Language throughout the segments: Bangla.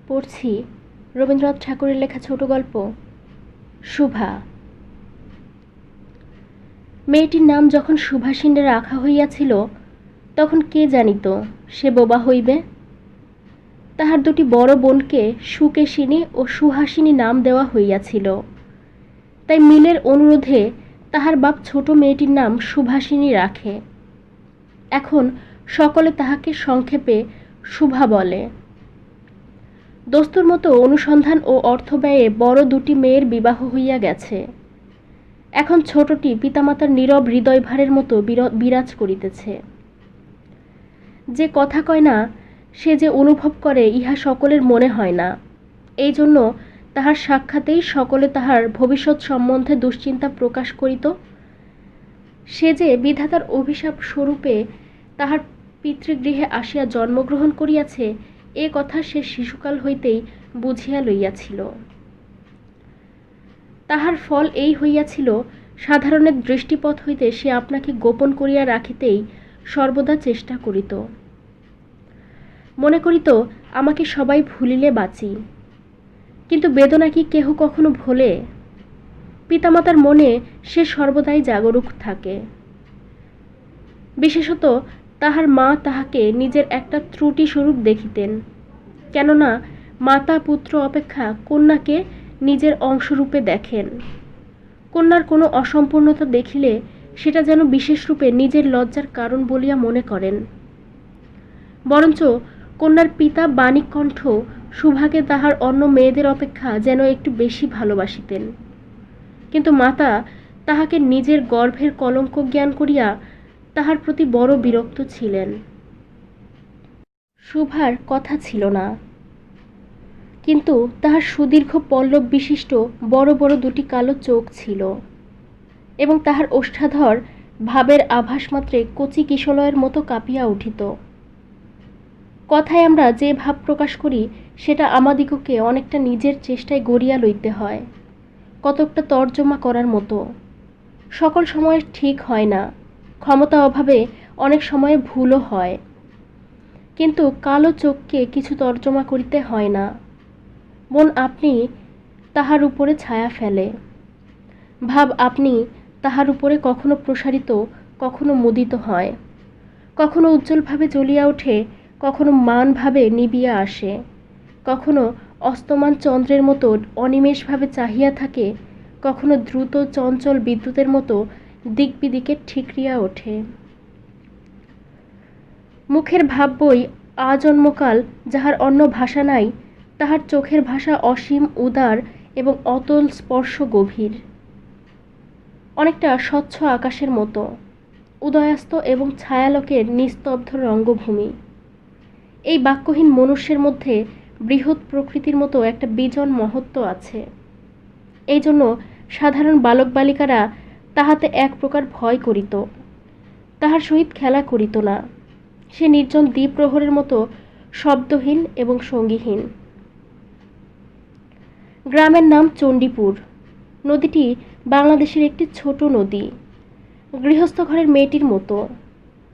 পড়ছি রবীন্দ্রনাথ ঠাকুরের লেখা ছোট গল্প শুভা। মেয়েটির নাম যখন সুভাষিনী রাখা হইয়াছিল তখন কে জানিত সে বোবা হইবে। তাহার দুটি বড় বোনকে সুকেশিনী ও সুহাসিনী নাম দেওয়া হইয়াছিল, তাই মিলের অনুরোধে তাহার বাপ ছোট মেয়েটির নাম সুভাষিনী রাখে। এখন সকলে তাহাকে সংক্ষেপে শুভা বলে। দস্তুর মতো অনুসন্ধান ও অর্থ ব্যয়ে বড় দুটি মেয়ের বিবাহ হইয়া গেছে। এখন ছোটটি পিতামাতার নীরব হৃদয়ভারের মতো বিরাজ করিতেছে। যে কথা কয় না সে যে অনুভব করে ইহা সকলের মনে হয় না, এই জন্য তাহার সাক্ষাতেই সকলে তাহার ভবিষ্যৎ সম্বন্ধে দুশ্চিন্তা প্রকাশ করিত। সে যে বিধাতার অভিশাপ স্বরূপে তাহার পিতৃগৃহে আসিয়া জন্মগ্রহণ করিয়াছে এ কথা সে শিশুকাল হইতেই বুঝিয়া লইয়াছিল। তাহার ফল এই হইয়াছিল, সাধারণের দৃষ্টিপথ হইতে সে আপনাকে গোপন করিয়া রাখিতেই সর্বদা চেষ্টা করিত। মনে করিত আমাকে সবাই ভুলিলে বাঁচি, কিন্তু বেদনা কি কেহ কখনো ভোলে? পিতামাতার মনে সে সর্বদাই জাগরুক থাকে। বিশেষত তাহার মা তাহাকে নিজের একটা ত্রুটি স্বরূপ দেখিতেন, কেননা মাতা পুত্র অপেক্ষা কন্যাকে নিজের অংশরূপে দেখেন। কন্যার কোনো অসম্পূর্ণতা দেখিলে সেটা যেন বিশেষরূপে নিজের লজ্জার কারণ বলিয়া মনে করেন। বরঞ্চ কন্যার পিতা বাণিককণ্ঠ শুভাকে তাহার অন্য মেয়েদের অপেক্ষা যেন একটু বেশি ভালোবাসিতেন, কিন্তু মাতা তাহাকে নিজের গর্ভের কলঙ্ক জ্ঞান করিয়া তাহার প্রতি বড় বিরক্ত ছিলেন। শুভার কথা ছিল না, কিন্তু তাহার সুদীর্ঘ পল্লব বিশিষ্ট বড় বড় দুটি কালো চোখ ছিল, এবং তাহার ওষ্ঠাধর ভাবের আভাস মাত্রে কচি কিশলয়ের মতো কাঁপিয়া উঠিত। কথায় আমরা যে ভাব প্রকাশ করি সেটা আমাদিগকে অনেকটা নিজের চেষ্টায় গড়িয়া লইতে হয়, কতকটা তর্জমা করার মতো। সকল সময় ঠিক হয় না, ক্ষমতা অভাবে অনেক সময় ভুলও হয়। কিন্তু কালো চোখকে কিছু তর্জমা করিতে হয় না, মন আপনি তাহার উপরে ছায়া ফেলে। ভাব আপনি তাহার উপরে কখনো প্রসারিত, কখনো মুদিত হয়, কখনো উজ্জ্বলভাবে জ্বলিয়া ওঠে, কখনো ম্লানভাবে নিবিয়া আসে, কখনো অস্তমান চন্দ্রের মতো অনিমেষভাবে চাহিয়া থাকে, কখনো দ্রুত চঞ্চল বিদ্যুতের মতো দিক বিদিকে ঠিকরিয়া ওঠে। মুখের ভাব বই আজন্মকাল যাহার অন্য ভাষা নাই, তাহার চোখের ভাষা অসীম, উদার এবং অতল স্পর্শ গভীর, অনেকটা স্বচ্ছ আকাশের মতো, উদয়াস্ত এবং ছায়ালোকের নিস্তব্ধ রঙ্গভূমি। এই বাক্যহীন মনুষ্যের মধ্যে বৃহৎ প্রকৃতির মতো একটা বিজন মহত্ব আছে। এই জন্য সাধারণ বালক বালিকারা তাহাতে এক প্রকার ভয় করিত, তাহার সহিত খেলা করিত না। সে নির্জন দ্বীপ্রহরের মতো শব্দহীন এবং সঙ্গীহীন। গ্রামের নাম চণ্ডীপুর। নদীটি বাংলাদেশের একটি ছোট নদী, গৃহস্থ ঘরের মেয়েটির মতো।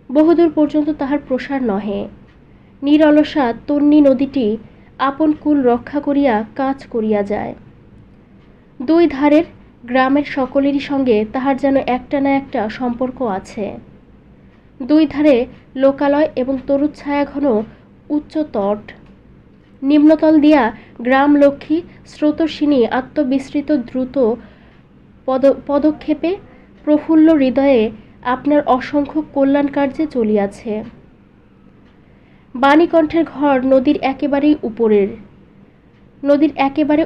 বহুদূর পর্যন্ত তাহার প্রসার নহে। নিরলসা তন্বী নদীটি আপন কুল রক্ষা করিয়া কাজ করিয়া যায়। দুই ধারের গ্রামের সকলেরই সঙ্গে তাহার যেন একটা না একটা সম্পর্ক আছে। দুই ধারে লোকালয় এবং তরুচ্ছায়াঘন উচ্চ তট। নিম্নতল দিয়া গ্রাম লক্ষ্মী স্রোতস্বিনী আত্মবিস্মৃত দ্রুত পদক্ষেপে প্রফুল্ল হৃদয়ে আপনার অসংখ্য কল্যাণ কার্যে চলিয়াছে। বাণীকণ্ঠের ঘর নদীর একেবারে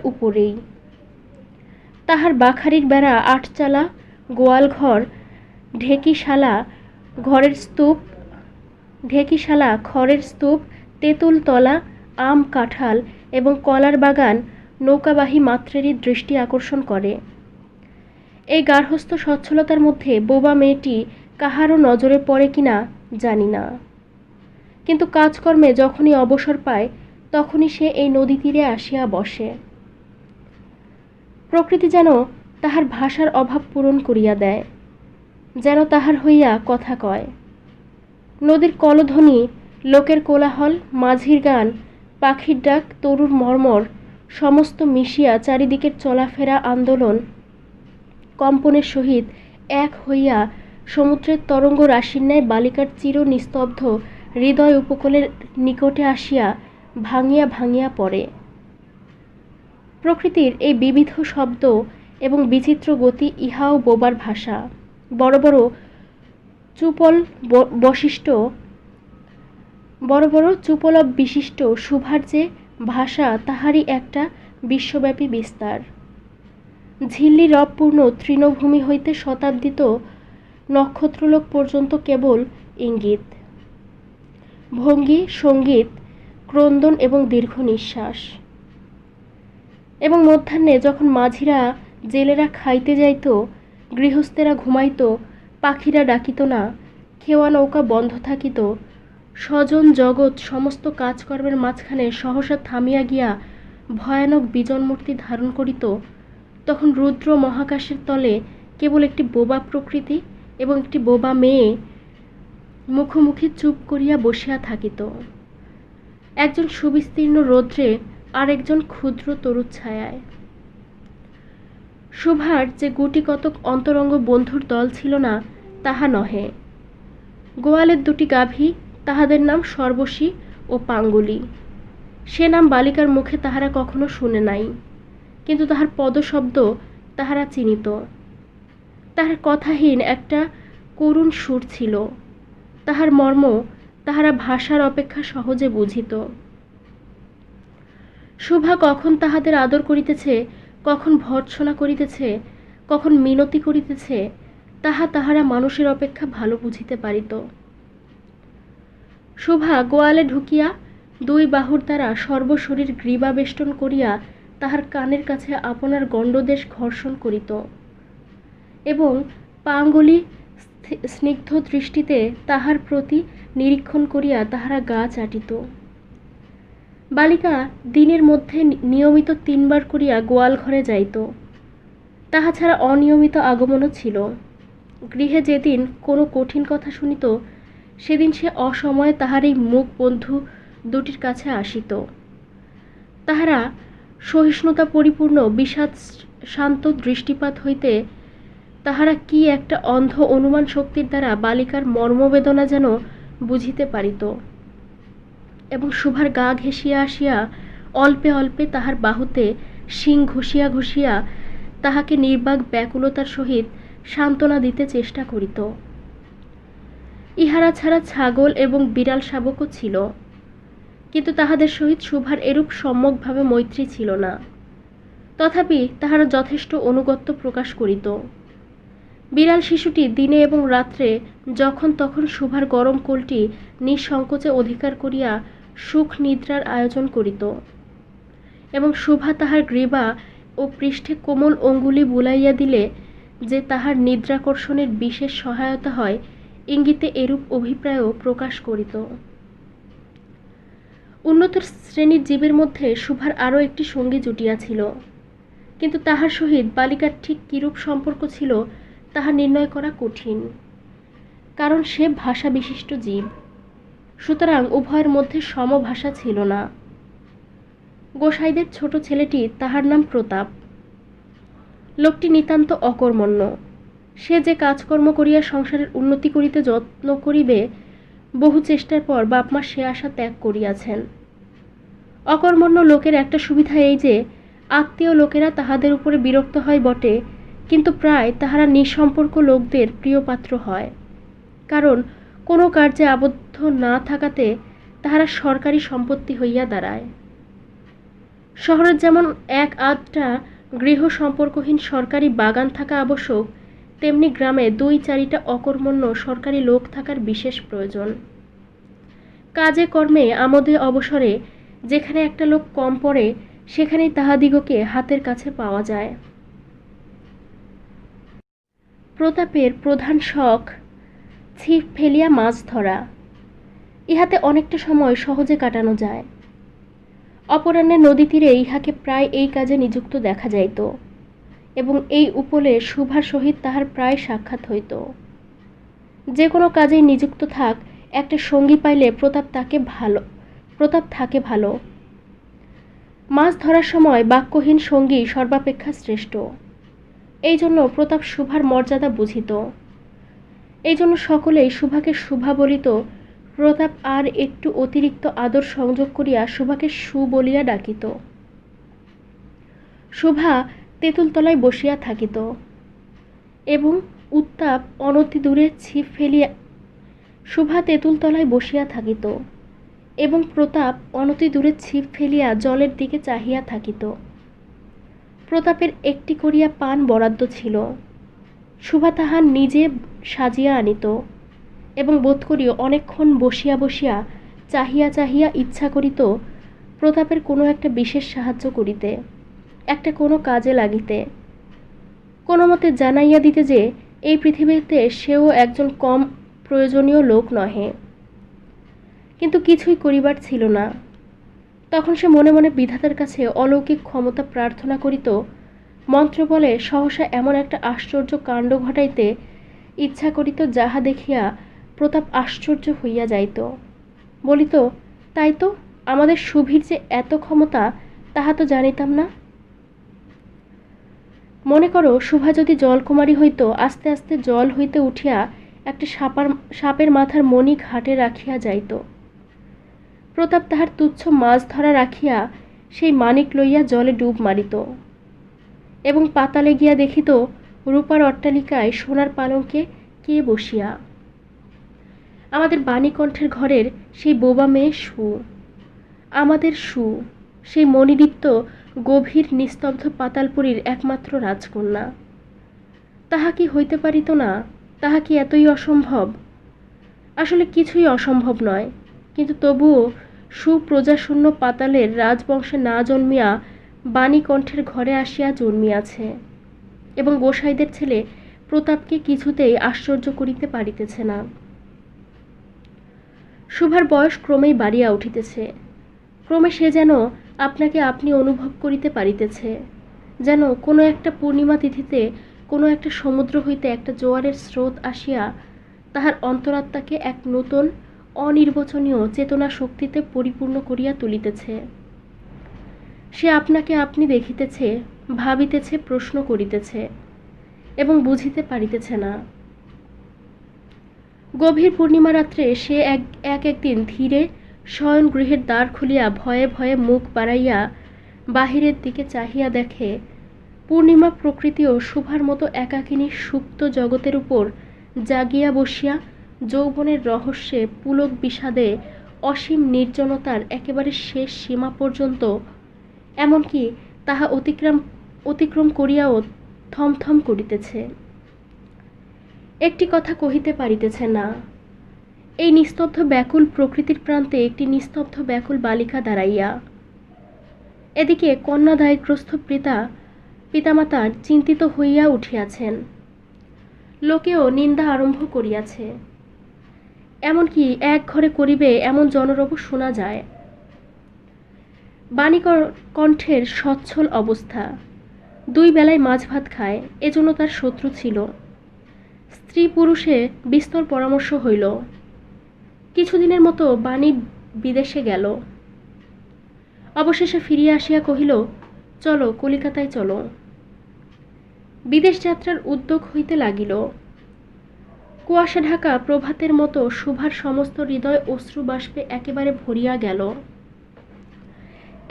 উপরেই। তাহার বাখারির বেড়া, আটচালা গোয়ালঘর, ঢেকিশালা, খড়ের স্তূপ, তেঁতুল তলা, আম কাঁঠাল এবং কলার বাগান নৌকাবাহী মাত্রেরই দৃষ্টি আকর্ষণ করে। এই গার্হস্থ্য সচ্ছলতার মধ্যে বোবা মেয়েটি কাহারও নজরে পড়ে কিনা জানি না, কিন্তু কাজকর্মে যখনই অবসর পায় তখনই সে এই নদী তীরে আসিয়া বসে। প্রকৃতি যেন তাহার ভাষার অভাব পূরণ করিয়া দেয়, যেন তাহার হইয়া কথা কয়। নদীর কলধ্বনি, লোকের কোলাহল, মাঝির গান, পাখির ডাক, তরুর মর্মর সমস্ত মিশিয়া চারিদিকের চলাফেরা আন্দোলন কম্পনের সহিত এক হইয়া সমুদ্রের তরঙ্গ রাশির ন্যায় বালিকার চির নিস্তব্ধ হৃদয় উপকূলের নিকটে আসিয়া ভাঙিয়া ভাঙিয়া পড়ে। প্রকৃতির এই বিবিধ শব্দ এবং বিচিত্র গতি ইহাও বোবার ভাষা। বড় বড় চুপলব বিশিষ্ট শুভার যে ভাষা, তাহারই একটা বিশ্বব্যাপী বিস্তার। ঝিল্লি রবপূর্ণ তৃণভূমি হইতে শতাব্দীত নক্ষত্রলোক পর্যন্ত কেবল ইঙ্গিত, ভঙ্গি, সঙ্গীত, ক্রন্দন এবং দীর্ঘ নিঃশ্বাস। এবং মধ্যাহ্নে যখন মাঝিরা জেলেরা খাইতে যাইত, গৃহস্থেরা ঘুমাইত, পাখিরা ডাকিত না, খেওয়া নৌকা বন্ধ থাকিত, স্বজন জগৎ সমস্ত কাজকর্মের মাঝখানে সহসা থামিয়া গিয়া ভয়ানক বিজন মূর্তি ধারণ করিত, তখন রুদ্র মহাকাশের তলে কেবল একটি বোবা প্রকৃতি এবং একটি বোবা মেয়ে মুখোমুখি চুপ করিয়া বসিয়া থাকিত, একজন সুবিস্তীর্ণ রৌদ্রে আর একজন ক্ষুদ্র তরুচ্ছায়ায়। শুভার যে গুটি কতক অন্তরঙ্গ বন্ধুর দল ছিল না তাহা নহে। গোয়ালের দুটি গাভী, তাহাদের নাম সর্বশী ও পাঙ্গুলি। সে নাম বালিকার মুখে তাহারা কখনো শুনে নাই, কিন্তু তাহার পদশব্দ তাহারা চিনিত। তাহার কথাহীন একটা করুণ সুর ছিল, তাহার মর্ম তাহারা ভাষার অপেক্ষা সহজে বুঝিত। শুভা কখন তাহাদের আদর করিতেছে, কখন ভর্ৎসনা করিতেছে, কখন মিনতি করিতেছে, তাহারা মানুষের অপেক্ষা ভালো বুঝিতে পারিত। শুভা গোয়ালে ঢুকিয়া দুই বাহুর দ্বারা সর্বশরীর গ্রীবা বেষ্টন করিয়া তাহার কানের কাছে আপনার গণ্ডদেশ ঘর্ষণ করিত এবং পাঙ্গুলি স্নিগ্ধ দৃষ্টিতে তাহার প্রতি নিরীক্ষণ করিয়া তাহারা গা চাটিত। বালিকা দিনের মধ্যে নিয়মিত 3 বার করিয়া গোয়াল ঘরে যাইত। তাহা ছাড়া অনিয়মিত আগমনও ছিল। গৃহে যেদিন কোনো কঠিন কথা শুনিত, সেদিন সে অসময়ে তাহার এই মুখ বন্ধু দুটির কাছে আসিত। তাহারা সহিষ্ণুতা পরিপূর্ণ বিষাদ শান্ত দৃষ্টিপাত হইতে তাহারা কি একটা অন্ধ অনুমান শক্তির দ্বারা বালিকার মর্মবেদনা যেন বুঝিতে পারিত এবং শুভার গা ঘেঁষিয়া আসিয়া অল্পে অল্পে তাহার বাহুতে শিং ঘষিয়া ঘষিয়া তাহাকে নির্বাক ব্যাকুলতার সহিত সান্ত্বনা দিতে চেষ্টা করিত। ইহারা ছাড়া ছাগল এবং বিড়াল শাবকও ছিল, কিন্তু তাহাদের সহিত শুভার এরূপ সম্যকভাবে মৈত্রী ছিল না। তথাপি তাহারা যথেষ্ট অনুগত্য প্রকাশ করিত। বিড়াল শিশুটি দিনে এবং রাত্রে যখন তখন শুভার গরম কোলটি নিঃসংকোচে অধিকার করিয়া সুখ নিদ্রার আয়োজন করিত এবং শুভা তাহার গ্রীবা ও পৃষ্ঠে কোমল অঙ্গুলি বুলাইয়া দিলে যে তাহার নিদ্রাকর্ষণের বিশেষ সহায়তা হয়, ইঙ্গিতে এরূপ অভিপ্রায়ও প্রকাশ করিত। উন্নত শ্রেণীর জীবের মধ্যে শুভার আরও একটি সঙ্গী জুটিয়াছিল, কিন্তু তাহার সহিত বালিকার ঠিক কিরূপ সম্পর্ক ছিল তাহা নির্ণয় করা কঠিন, কারণ সে ভাষা বিশিষ্ট জীব। সুতরাং উভয়ের মধ্যে সমভাষা ছিল না। গোসাইদের ছোট ছেলেটি, তাহার নাম প্রতাপ। লোকটি নিতান্ত অকর্মণ্য। সে যে কাজকর্ম করিয়া সংসারের উন্নতি করিতে যত্ন করিবে, বহু চেষ্টার পর বাপমা সে আশা ত্যাগ করিয়াছেন। অকর্মণ্য লোকের একটা সুবিধা এই যে আত্মীয় লোকেরা তাহাদের উপরে বিরক্ত হয় বটে, কিন্তু প্রায় তাহারা নিঃসম্পর্ক লোকদের প্রিয়পাত্র হয়, কারণ কোনো কার্যে আবদ্ধ না থাকাতে তাহারা সরকারি সম্পত্তি হইয়া দাঁড়ায়। শহরের যেমন এক আধটা গৃহ সম্পর্কহীন সরকারি বাগান থাকা আবশ্যক, তেমনি গ্রামে 2-4টা অকর্মণ্য সরকারি লোক থাকার বিশেষ প্রয়োজন। কাজে কর্মে আমোদে অবসরে যেখানে একটা লোক কম পড়ে, সেখানেই তাহাদিগকে হাতের কাছে পাওয়া যায়। প্রতাপের প্রধান শখ ছিপ ফেলিয়া মাছ ধরা। ইহাতে অনেকটা সময় সহজে কাটানো যায়। অপরাহ্নে নদী তীরে ইহাকে প্রায় এই কাজে নিযুক্ত দেখা যাইত এবং এই উপলে শুভার সহিত তাহার প্রায় সাক্ষাৎ হইত। যে কোনো কাজেই নিযুক্ত থাক, একটা সঙ্গী পাইলে প্রতাপ থাকে ভালো। মাছ ধরার সময় বাক্যহীন সঙ্গী সর্বাপেক্ষা শ্রেষ্ঠ। এই জন্য প্রতাপ শুভার মর্যাদা বুঝিত। এই জন্য সকলেই শুভাকে শুভা বলিত। প্রতাপ আর একটু অতিরিক্ত আদর সংযোগ করিয়া শুভাকে সু বলিয়া ডাকিত। শুভা তেঁতুলতলায় বসিয়া থাকিত এবং উত্তাপ অনতি দূরে ছিপ ফেলিয়া শুভা তেঁতুলতলায় বসিয়া থাকিত এবং প্রতাপ অনতি দূরে ছিপ ফেলিয়া জলের দিকে চাহিয়া থাকিত। প্রতাপের একটি করিয়া পান বরাদ্দ ছিল। শুভা তাহা নিজে সাজিয়া আনিত এবং বোধ করি অনেকক্ষণ বসিয়া বসিয়া চাহিয়া চাহিয়া ইচ্ছা করিত প্রতাপের কোনো একটা বিশেষ সাহায্য করিতে, একটা কোনো কাজে লাগিতে, কোনো মতে জানাইয়া দিতে যে এই পৃথিবীতে সেও একজন কম প্রয়োজনীয় লোক নহে। কিন্তু কিছুই করিবার ছিল না। তখন সে মনে মনে বিধাতার কাছে অলৌকিক ক্ষমতা প্রার্থনা করিত। মন্ত্র বলে সহসা এমন একটা আশ্চর্য কাণ্ড ঘটাইতে ইচ্ছা করিত যাহা দেখিয়া প্রতাপ আশ্চর্য হইয়া যাইত। বলিত, তাই তো, আমাদের শুভির যে এত ক্ষমতা তাহা তো জানিতাম না। মনে করো শুভা যদি জলকুমারী হইত, আস্তে আস্তে জল হইতে উঠিয়া একটা সাপের মাথার মণি ঘাটে রাখিয়া যাইত। প্রতাপ তাহার তুচ্ছ মাছ ধরা রাখিয়া সেই মানিক লইয়া জলে ডুব মারিত এবং পাতালে গিয়া দেখিত রূপার অট্টালিকায় সোনার পালঙ্কে কে বসিয়া। আমাদের বাণীকণ্ঠের ঘরের সেই বোবা মেয়ে সু, আমাদের সু, সেই মণিদীপ্ত গভীর নিস্তব্ধ পাতালপুরীর একমাত্র রাজকন্যা। তাহা কি হইতে পারিত না? তাহা কি এতই অসম্ভব? আসলে কিছুই অসম্ভব নয়, কিন্তু তবুও সুপ্রজাশূন্য পাতালের রাজবংশে না জন্মিয়া বাণীকণ্ঠের ঘরে আসিয়া জন্মিয়াছে এবং গোসাইদের ছেলে প্রতাপকে কিছুতেই আশ্চর্য করিতে পারিতেছে না। শুভার বয়স ক্রমেই বাড়িয়া উঠিতেছে। ক্রমে সে যেন আপনাকে আপনি অনুভব করিতে পারিতেছে, যেন কোনো একটা পূর্ণিমা তিথিতে কোনো একটা সমুদ্র হইতে একটা জোয়ারের স্রোত আসিয়া তাহার অন্তরাত্মাকে এক নূতন অনির্বচনীয় চেতনা শক্তিতে পরিপূর্ণ করিয়া তুলিতেছে। সে আপনাকে আপনি দেখিতেছে, ভাবিতেছে, প্রশ্ন করিতেছে এবং বুঝিতে পারিতেছে না। গভীর পূর্ণিমা রাত্রে সে একদিন ধীরে শয়ন গৃহের দ্বার খুলিয়া ভয়ে ভয়ে মুখ বাড়াইয়া বাহিরের দিকে চাহিয়া দেখে পূর্ণিমা প্রকৃতিও শুভার মতো একাকিনী সুপ্ত জগতের উপর জাগিয়া বসিয়া যৌবনের রহস্যে পুলক বিষাদে অসীম নির্জনতার একেবারে শেষ সীমা পর্যন্ত, এমনকি তাহা অতিক্রম করিয়াও থমথম করিতেছে। একটি কথা কহিতে পারিতেছে না। এই নিস্তব্ধ ব্যাকুল প্রকৃতির প্রান্তে একটি নিস্তব্ধ ব্যাকুল বালিকা দাঁড়াইয়া। এদিকে কন্যাদায়গ্রস্ত পিতামাতা চিন্তিত হইয়া উঠিয়াছেন। লোকেও নিন্দা আরম্ভ করিয়াছে। এমনকি এক ঘরে করিবে এমন জনরব শোনা যায়। বাণীকণ্ঠের সচ্ছল অবস্থা, 2 বেলায় মাছ ভাত খায়, এজন্য তার শত্রু ছিল। স্ত্রী পুরুষে বিস্তর পরামর্শ হইল। কিছুদিনের মতো বাণী বিদেশে গেল। অবশেষে ফিরিয়া আসিয়া কহিল, চলো কলিকাতায় চলো। বিদেশ যাত্রার উদ্যোগ হইতে লাগিল। কুয়াশা ঢাকা প্রভাতের মতো শুভার সমস্ত হৃদয় অশ্রু বাষ্পে একেবারে ভরিয়া গেল।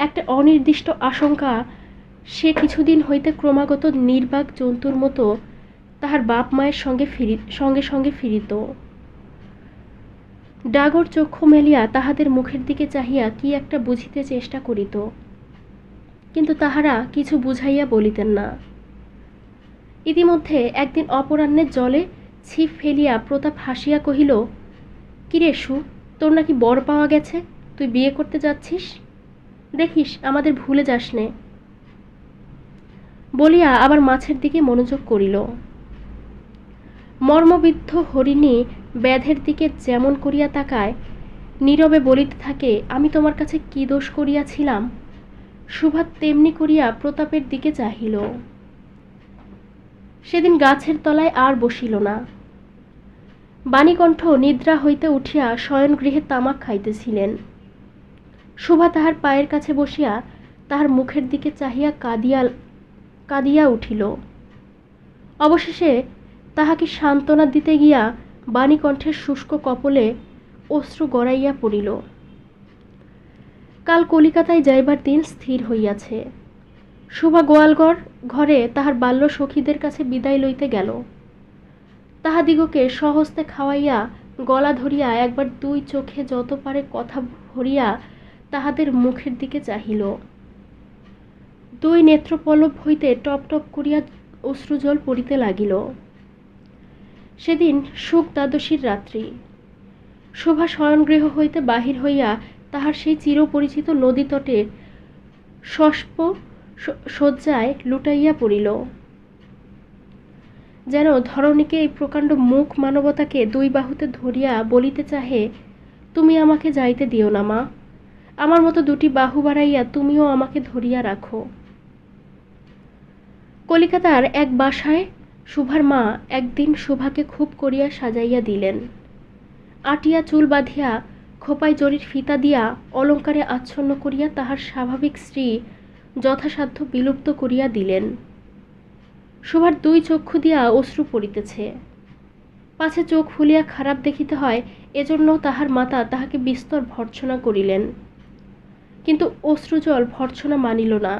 একটা অনির্দিষ্ট আশঙ্কা সে কিছুদিন হইতে ক্রমাগত নির্বাক জন্তুর মতো তাহার বাপ মায়ের সঙ্গে সঙ্গে ফিরিত। ডাগর চক্ষু মেলিয়া তাহাদের মুখের দিকে চাহিয়া কি একটা বুঝিতে চেষ্টা করিত, কিন্তু তাহারা কিছু বুঝাইয়া বলিতেন না। ইতিমধ্যে একদিন অপরাহ্নের জলে ছিপ ফেলিয়া প্রতাপ হাসিয়া কহিল, কিরে সু, তোর নাকি বর পাওয়া গেছে, তুই বিয়ে করতে যাচ্ছিস, দেখিস আমাদের ভুলে যাস নে। বলিয়া আবার মাছের দিকে মনোযোগ করিল। মর্মবিদ্ধ হরিণী ব্যাধের দিকে যেমন করিয়া তাকায়, নীরবে বলিতে থাকে, আমি তোমার কাছে কি দোষ করিয়াছিলাম। শুভা তেমনি করিয়া প্রতাপের দিকে চাহিল। সেদিন গাছের তলায় আর বসিল না। বাণীকণ্ঠ নিদ্রা হইতে উঠিয়া শয়নগৃহে তামাক খাইতেছিলেন। শুভা তাহার পায়ের কাছে বসিয়া তাহার মুখের দিকে চাহিয়া কাঁদিয়া উঠিল। অবশেষে তাহাকে সান্ত্বনা দিতে গিয়া বাণীকণ্ঠের শুষ্ক কপলে অশ্রু গড়াইয়া পড়িল। কাল কলিকাতায় যাইবার দিন স্থির হইয়াছে। শোভা গোয়ালঘর ঘরে তাহার বাল্য সখীদের কাছে বিদায় লইতে গেল। তাহাদিগকে স্বহস্তে খাওয়াইয়া গলা ধরিয়া একবার দুই চোখে যত পারে কথা ভরিয়া তাহাদের মুখের দিকে চাহিল। দুই নেত্রপল্লব হইতে টপ টপ করিয়া অশ্রুজল পড়িতে লাগিল। সেদিন শুক দ্বাদশীর রাত্রি। শোভা শয়নগৃহ হইতে বাহির হইয়া তাহার সেই চিরপরিচিত নদীতটে শস্প শয্যায় লুটাইয়া পড়িল। যেন ধরণীকে এই প্রকাণ্ড মুখ মানবতাকে দুই বাহুতে ধরিয়া বলিতে চাহে, তুমি আমাকে যাইতে দিও না মা, আমার মতো দুটি বাহু বাড়াইয়া তুমিও আমাকে ধরিয়া রাখো। কলিকাতার এক বাসায় শোভার মা একদিন শোভাকে খুব করিয়া সাজাইয়া দিলেন। আটিয়া চুল বাঁধিয়া খোপায় জরির ফিতা দিয়া অলঙ্কারে আচ্ছন্ন করিয়া তাহার স্বাভাবিক শ্রী যথাসাধ্য বিলুপ্ত করিয়া দিলেন। শোভার দুই চক্ষু দিয়া অশ্রু পড়িতেছে। পাছে চোখ ফুলিয়া খারাপ দেখিতে হয় এজন্য তাহার মাতা তাহাকে বিস্তর ভর্ৎসনা করিলেন, কিন্তু অশ্রুজল ভর্ৎসনা মানিল না।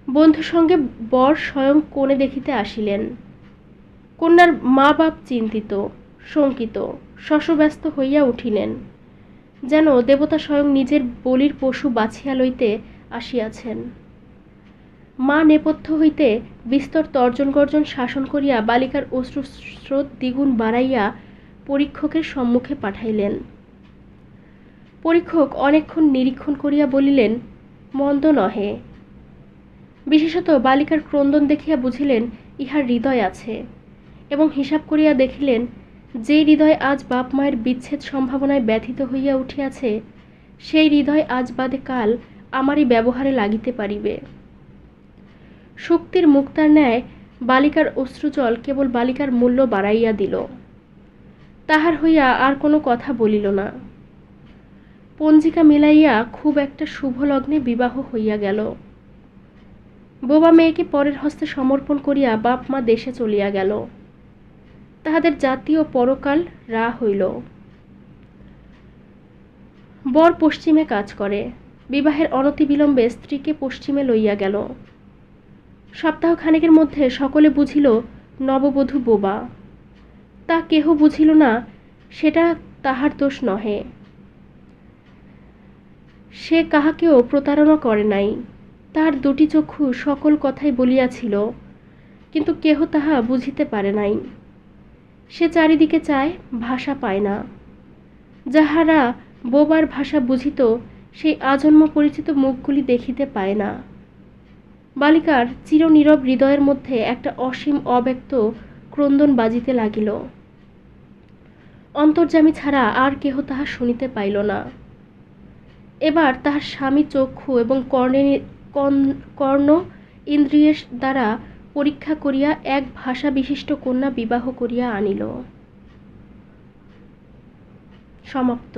বন্ধু সঙ্গে বর স্বয়ং কোণে দেখিতে আসিলেন। কন্যার মা বাপ চিন্তিত, শঙ্কিত, শশব্যস্ত হইয়া উঠিলেন, যেন দেবতা স্বয়ং নিজের বলির পশু বাছিয়া লইতে আসিয়াছেন। মা নেপথ্য হইতে বিস্তর তর্জন গর্জন শাসন করিয়া বালিকার অশ্রুস্রোত দ্বিগুণ বাড়াইয়া পরীক্ষকের সম্মুখে পাঠাইলেন। পরীক্ষক অনেকক্ষণ নিরীক্ষণ করিয়া বলিলেন, মন্দ নহে। বিশেষত বালিকার ক্রন্দন দেখিয়া বুঝিলেন ইহার হৃদয় আছে, এবং হিসাব করিয়া দেখিলেন যে হৃদয় আজ বাপ মায়ের বিচ্ছেদ সম্ভাবনায় ব্যথিত হইয়া উঠিয়াছে, সেই হৃদয় আজ বাদে কাল আমারই ব্যবহারে লাগিতে পারিবে। শক্তির মুক্তার ন্যায় বালিকার অশ্রুজল কেবল বালিকার মূল্য বাড়াইয়া দিল। তাহার হইয়া আর কোনো কথা বলিল না। পঞ্জিকা মিলাইয়া খুব একটা শুভ লগ্নে বিবাহ হইয়া গেল। বোবা মেয়েকে পরের হস্তে সমর্পণ করিয়া বাপ মা দেশে চলিয়া গেল। তাহাদের জাতীয় পরকাল রা হইল। বর পশ্চিমে কাজ করে। বিবাহের অনতিবিলম্বে স্ত্রীকে পশ্চিমে লইয়া গেল। সপ্তাহখানেকের মধ্যে সকলে বুঝিল নববধূ বোবা। তা কেহ বুঝিল না, সেটা তাহার দোষ নহে। সে কাহাকেও প্রতারণা করে নাই। তাহার দুটি চক্ষু সকল কথাই বলিয়াছিল, কিন্তু কেহ তাহা বুঝিতে পারে নাই। সে চারিদিকে চায়, ভাষা পায় না। যাহারা বোবার ভাষা বুঝিত সেই আজন্ম পরিচিত মুখগুলি দেখিতে পায় না। বালিকার চিরনীরব হৃদয়ের মধ্যে একটা অসীম অব্যক্ত ক্রন্দন বাজিতে লাগিল। অন্তর্যামী ছাড়া আর কেহ তাহা শুনিতে পাইল না। এবার তাহার স্বামী চক্ষু এবং কর্ণ ইন্দ্রিয়ের দ্বারা পরীক্ষা করিয়া এক ভাষা বিশিষ্ট কন্যা বিবাহ করিয়া আনিল। সমাপ্ত।